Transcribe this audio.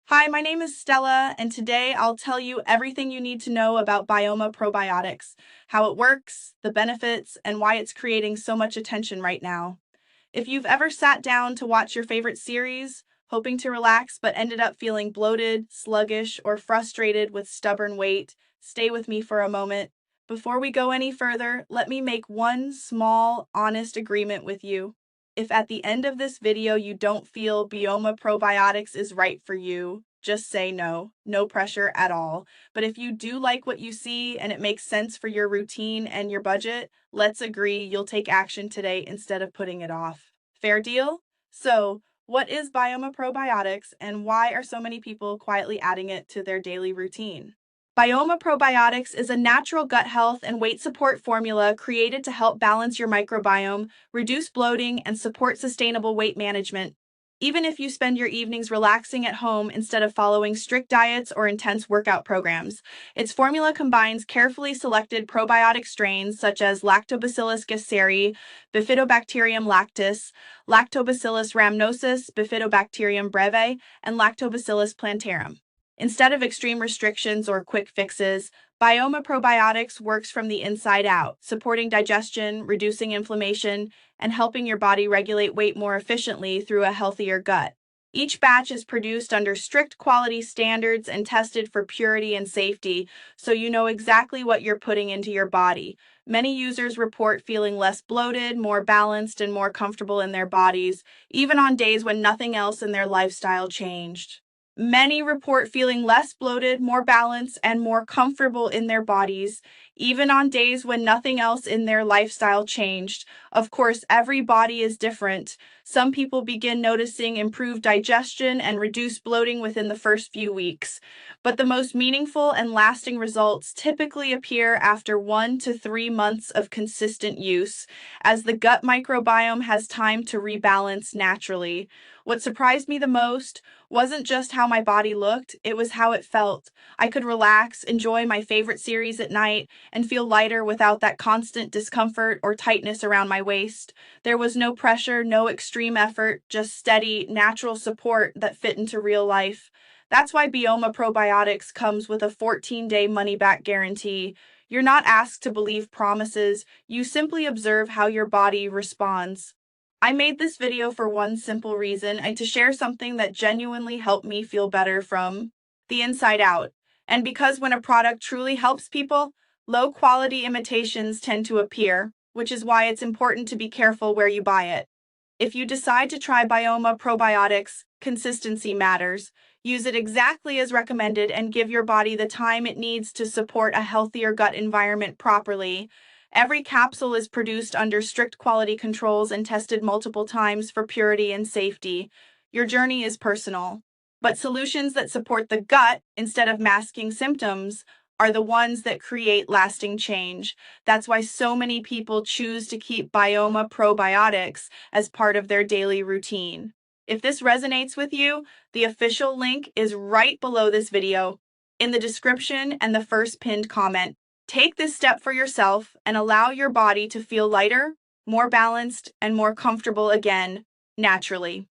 Hi, my name is Stella, and today I'll tell you everything you need to know about Bioma Probiotics, how it works, the benefits, and why it's creating so much attention right now. If you've ever sat down to watch your favorite series, hoping to relax but ended up feeling bloated, sluggish, or frustrated with stubborn weight, stay with me for a moment. Before we go any further, let me make one small, honest agreement with you. If at the end of this video you don't feel Bioma Probiotics is right for you, just say no. No pressure at all. But if you do like what you see and it makes sense for your routine and your budget, let's agree you'll take action today instead of putting it off. Fair deal? So, what is Bioma Probiotics and why are so many people quietly adding it to their daily routine? Bioma Probiotics is a natural gut health and weight support formula created to help balance your microbiome, reduce bloating, and support sustainable weight management. Even if you spend your evenings relaxing at home instead of following strict diets or intense workout programs, its formula combines carefully selected probiotic strains such as Lactobacillus gasseri, Bifidobacterium lactis, Lactobacillus rhamnosus, Bifidobacterium breve, and Lactobacillus plantarum. Instead of extreme restrictions or quick fixes, Bioma Probiotics works from the inside out, supporting digestion, reducing inflammation, and helping your body regulate weight more efficiently through a healthier gut. Each batch is produced under strict quality standards and tested for purity and safety, so you know exactly what you're putting into your body. Many users report feeling less bloated, more balanced, and more comfortable in their bodies, even on days when nothing else in their lifestyle changed. Many report feeling less bloated, more balanced, and more comfortable in their bodies, even on days when nothing else in their lifestyle changed. Of course, every body is different. Some people begin noticing improved digestion and reduced bloating within the first few weeks, but the most meaningful and lasting results typically appear after 1 to 3 months of consistent use, as the gut microbiome has time to rebalance naturally. What surprised me the most wasn't just how my body looked, it was how it felt. I could relax, enjoy my favorite series at night, and feel lighter without that constant discomfort or tightness around my waist. There was no pressure, no extreme effort, just steady, natural support that fit into real life. That's why Bioma Probiotics comes with a 14-day money-back guarantee. You're not asked to believe promises, you simply observe how your body responds. I made this video for one simple reason and to share something that genuinely helped me feel better from the inside out. And because when a product truly helps people, low quality imitations tend to appear, which is why it's important to be careful where you buy it. If you decide to try Bioma Probiotics, consistency matters. Use it exactly as recommended and give your body the time it needs to support a healthier gut environment properly. Every capsule is produced under strict quality controls and tested multiple times for purity and safety. Your journey is personal, but solutions that support the gut instead of masking symptoms are the ones that create lasting change. That's why so many people choose to keep Bioma Probiotics as part of their daily routine. If this resonates with you, the official link is right below this video, in the description and the first pinned comment. Take this step for yourself and allow your body to feel lighter, more balanced, and more comfortable again, naturally.